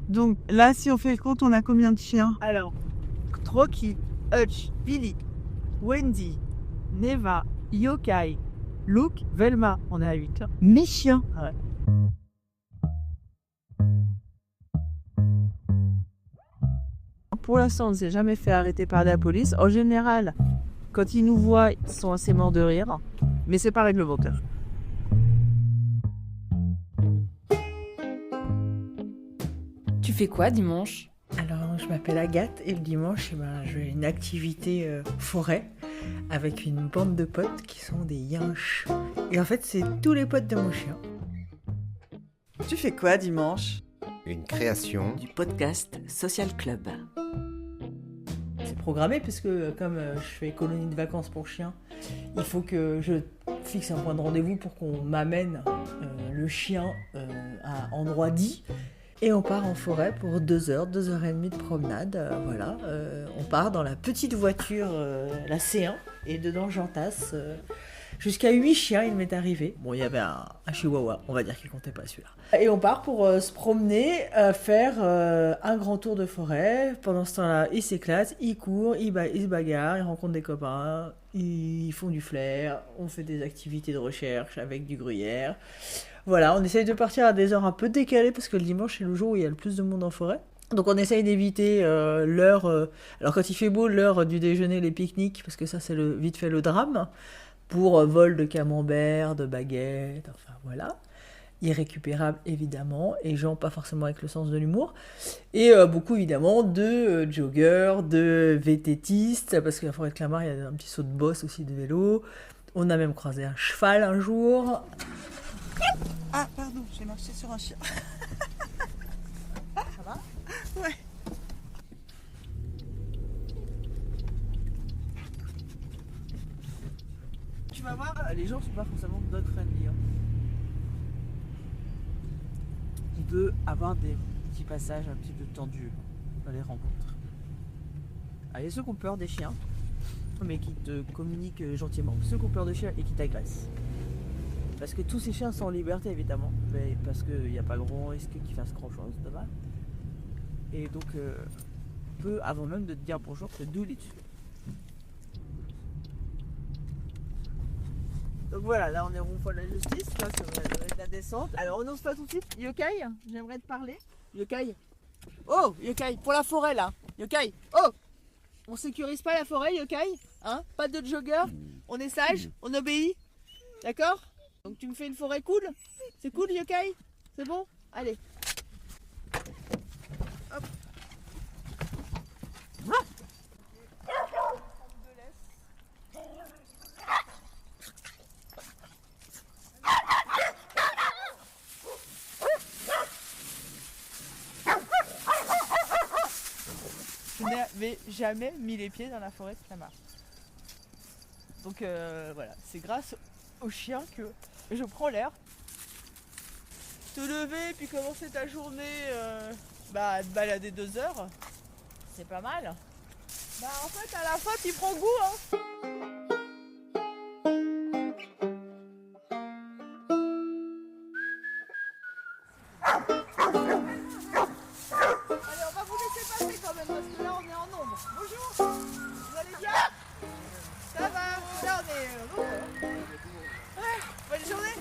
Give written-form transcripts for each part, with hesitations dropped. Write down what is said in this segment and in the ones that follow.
Donc là, si on fait le compte, on a combien de chiens? Alors, Rocky, Hutch, Billy, Wendy, Neva, Yokai, Luke, Velma. On est à 8. Mes chiens. Ouais. Pour l'instant, on ne s'est jamais fait arrêter par la police. En général, quand ils nous voient, ils sont assez morts de rire. Mais c'est pas réglementaire. Tu fais quoi dimanche? Alors, je m'appelle Agathe et le dimanche, j'ai une activité forêt avec une bande de potes qui sont des yinches. Et en fait, c'est tous les potes de mon chien. Tu fais quoi dimanche? Une création du podcast Social Club. C'est programmé parce que comme je fais colonie de vacances pour chiens, il faut que je fixe un point de rendez-vous pour qu'on m'amène le chien à endroit dit. Et on part en forêt pour 2 heures, 2h30 de promenade. Voilà, on part dans la petite voiture, la C1, et dedans j'entasse jusqu'à 8 chiens, il m'est arrivé. Bon, il y avait un chihuahua, on va dire qu'il comptait pas celui-là. Et on part pour se promener, faire un grand tour de forêt. Pendant ce temps-là, ils s'éclatent, ils courent, ils se bagarrent, ils rencontrent des copains, ils font du flair, on fait des activités de recherche avec du gruyère. Voilà, on essaye de partir à des heures un peu décalées parce que le dimanche c'est le jour où il y a le plus de monde en forêt. Donc on essaye d'éviter l'heure, alors quand il fait beau, l'heure du déjeuner, les pique-niques, parce que ça c'est vite fait le drame, pour vol de camembert, de baguettes, enfin voilà. Irrécupérable évidemment, et gens pas forcément avec le sens de l'humour. Et beaucoup évidemment de joggeurs, de vététistes, parce que la forêt de Clamart, il y a un petit saut de bosse aussi de vélo. On a même croisé un cheval un jour. Ah, pardon, j'ai marché sur un chien. Ça va ? Ouais. Tu vas voir, les gens sont pas forcément dog friendly. On peut avoir des petits passages un petit peu tendus dans les rencontres. Il y a ceux qui ont peur des chiens, mais qui te communiquent gentiment. Ceux qui ont peur des chiens et qui t'agressent. Parce que tous ces chiens sont en liberté évidemment, mais parce qu'il n'y a pas grand risque qu'ils fassent grand chose de mal. Et donc, on peut, avant même de te dire bonjour, te douler dessus. Donc voilà, là on est au rond-point de la justice, là ça va être la descente. Alors on n'ose pas tout de suite. Yokai, j'aimerais te parler. Yokai. Oh, Yokai, pour la forêt là. Yokai, oh, on sécurise pas la forêt, Yokai, hein? Pas de jogger, on est sage, on obéit, d'accord? Donc tu me fais une forêt cool? C'est cool, Yokai? C'est bon? Allez. Hop. Je n'avais jamais mis les pieds dans la forêt de Clamart. Donc voilà, c'est grâce au chien que je prends l'air. Te lever puis commencer ta journée à te balader 2 heures, c'est pas mal. Bah en fait à la fin tu prends goût hein. Allez, on va vous laisser passer quand même parce que là on est en nombre. Bonjour, vous allez bien? Ça va, là on est nombre. Ouais, bonne journée.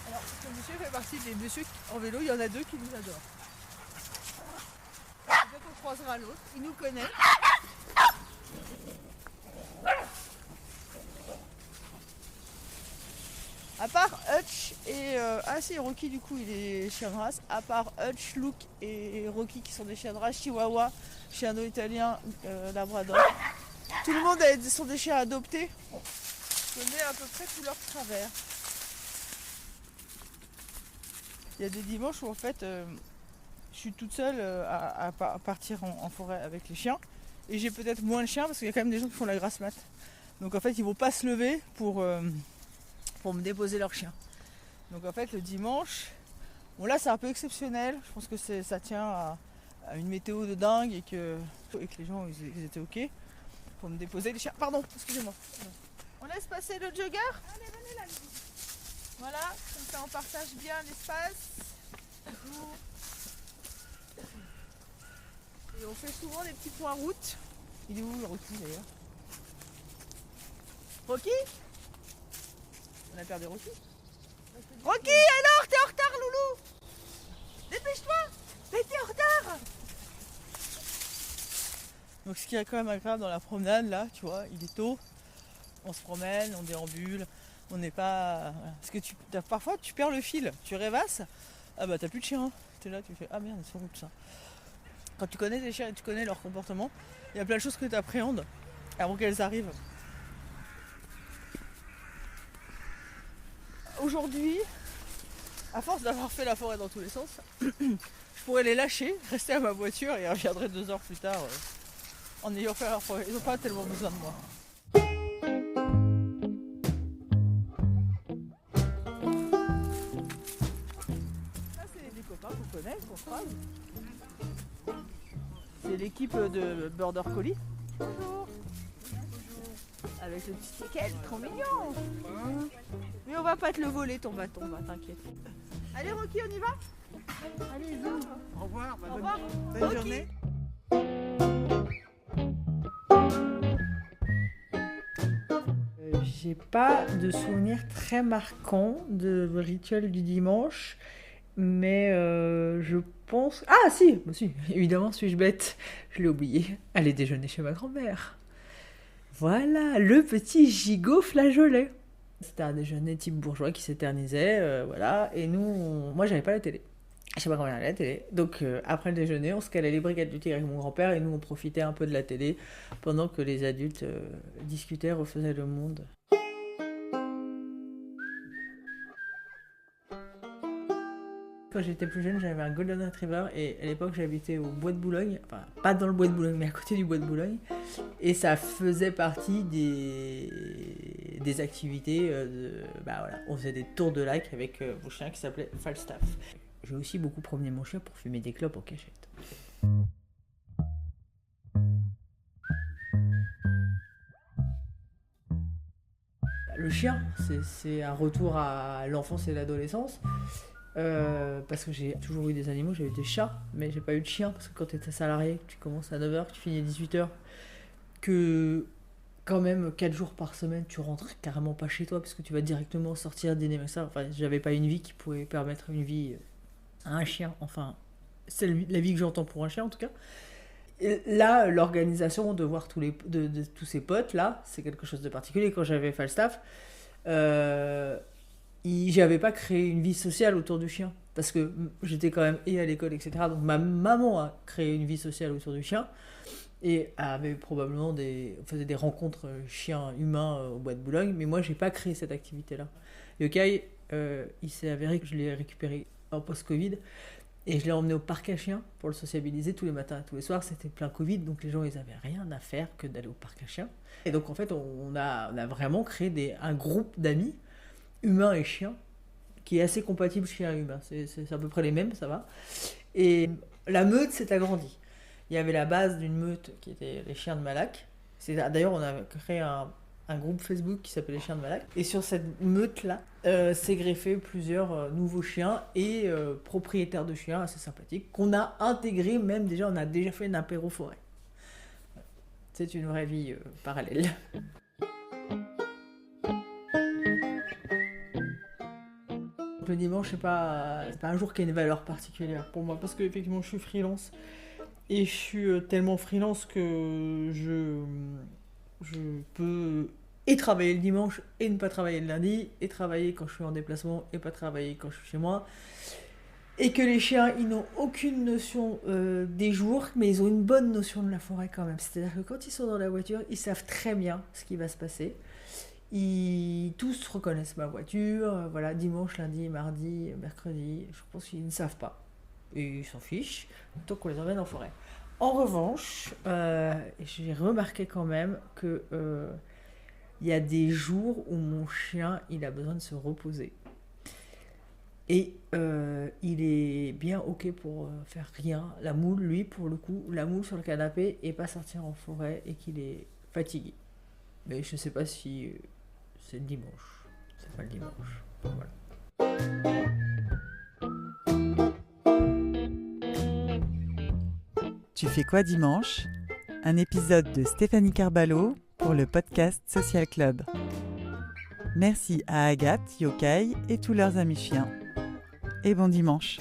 Alors, ce monsieur fait partie des messieurs en vélo, il y en a 2 qui nous adorent. Peut-être on croisera l'autre, il nous connaît. À part Hutch et... ah si, Rocky du coup il est chien de race. À part Hutch, Luke et Rocky qui sont des chiens de race, Chihuahua, chiano italien, Labrador. Tout le monde sont des chiens adoptés. Je connais à peu près tous leurs travers. Il y a des dimanches où en fait je suis toute seule à partir en forêt avec les chiens. Et j'ai peut-être moins de chiens parce qu'il y a quand même des gens qui font la grasse mat. Donc en fait ils vont pas se lever pour me déposer leur chien. Donc en fait le dimanche, bon là c'est un peu exceptionnel. Je pense que ça tient à une météo de dingue et que les gens ils étaient ok pour me déposer les chiens. Pardon, excusez-moi. On laisse passer le jogger. Allez, venez là. Voilà, comme ça on partage bien l'espace. fait souvent des petits points route. Il est où le Rocky d'ailleurs? Rocky? On a perdu Rocky. Rocky, alors t'es en retard, loulou? Dépêche-toi! Mais t'es en retard! Donc ce qui est quand même agréable dans la promenade là, tu vois, il est tôt, on se promène, on déambule, on n'est pas... Voilà. Parce que parfois tu perds le fil, tu rêvasses, ah bah t'as plus de chien, t'es là, tu fais ah merde, c'est route ça. Quand tu connais tes chiens et tu connais leur comportement, il y a plein de choses que tu appréhendes avant qu'elles arrivent. Aujourd'hui, à force d'avoir fait la forêt dans tous les sens, je pourrais les lâcher, rester à ma voiture et reviendrai 2 heures plus tard en ayant fait leur forêt. Ils n'ont pas tellement besoin de moi. Ça, c'est des copains qu'on connaît, qu'on croise. C'est l'équipe de Border Collie. Bonjour. Avec le petit Tekel, trop mignon. Mais on va pas te le voler ton bâton, va, t'inquiète. Allez Rocky, on y va? Allez, zoom. Au revoir, Au revoir. bonne Rocky. journée. J'ai pas de souvenirs très marquants de rituel du dimanche, mais je pense... Ah si, bah, si, évidemment, suis-je bête, je l'ai oublié, aller déjeuner chez ma grand-mère. Voilà, le petit gigot flageolet. C'était un déjeuner type bourgeois qui s'éternisait, voilà, et nous, moi j'avais pas la télé. Chez ma grand-mère, elle avait la télé. Donc après le déjeuner, on se calait les brigades du tigre avec mon grand-père, et nous on profitait un peu de la télé pendant que les adultes discutaient, refaisaient le monde. Quand j'étais plus jeune, j'avais un Golden Retriever et à l'époque j'habitais au Bois de Boulogne, enfin pas dans le Bois de Boulogne mais à côté du Bois de Boulogne, et ça faisait partie des activités, bah voilà, on faisait des tours de lac avec mon chien qui s'appelait Falstaff. J'ai aussi beaucoup promené mon chien pour fumer des clopes en cachette. Le chien, c'est un retour à l'enfance et l'adolescence. Parce que j'ai toujours eu des animaux, j'ai eu des chats, mais j'ai pas eu de chien, parce que quand tu étais salarié, tu commences à 9h, tu finis à 18h, que quand même 4 jours par semaine, tu rentres carrément pas chez toi, parce que tu vas directement sortir, dîner avec ça. Enfin, j'avais pas une vie qui pouvait permettre une vie à un chien, enfin, c'est la vie que j'entends pour un chien en tout cas. Et là, l'organisation de voir de tous ces potes, là, c'est quelque chose de particulier. Quand j'avais Falstaff, j'avais pas créé une vie sociale autour du chien parce que j'étais quand même à l'école, etc. Donc ma maman a créé une vie sociale autour du chien et avait probablement faisait des rencontres chiens humains au Bois de Boulogne, mais moi j'ai pas créé cette activité là. Yokai, il s'est avéré que je l'ai récupéré en post-Covid et je l'ai emmené au parc à chiens pour le sociabiliser tous les matins et tous les soirs. C'était plein Covid, donc les gens ils avaient rien à faire que d'aller au parc à chiens, et donc en fait on a vraiment créé un groupe d'amis humain et chien, qui est assez compatible chien et humain. C'est à peu près les mêmes, ça va. Et la meute s'est agrandie. Il y avait la base d'une meute qui était les chiens de Malac. D'ailleurs, on a créé un groupe Facebook qui s'appelait les chiens de Malac. Et sur cette meute-là, s'est greffé plusieurs nouveaux chiens et propriétaires de chiens assez sympathiques qu'on a intégrés, même déjà, on a déjà fait une apéro forêt. C'est une vraie vie parallèle. Le dimanche, c'est pas un jour qui a une valeur particulière pour moi, parce que effectivement je suis freelance et je suis tellement freelance que je peux et travailler le dimanche et ne pas travailler le lundi, et travailler quand je suis en déplacement et pas travailler quand je suis chez moi, et que les chiens ils n'ont aucune notion des jours, mais ils ont une bonne notion de la forêt quand même. C'est-à-dire que quand ils sont dans la voiture, ils savent très bien ce qui va se passer. Ils tous reconnaissent ma voiture, voilà, dimanche, lundi, mardi, mercredi, je pense qu'ils ne savent pas. Et ils s'en fichent, tant qu'on les emmène en forêt. En revanche, j'ai remarqué quand même que il y a des jours où mon chien, il a besoin de se reposer. Et il est bien ok pour faire rien. La moule, lui, pour le coup, la moule sur le canapé et pas sortir en forêt et qu'il est fatigué. Mais je sais pas si c'est le dimanche. C'est pas le dimanche. Voilà. Tu fais quoi dimanche ? Un épisode de Stéphanie Carballo pour le podcast Social Club. Merci à Agathe, Yokai et tous leurs amis chiens. Et bon dimanche.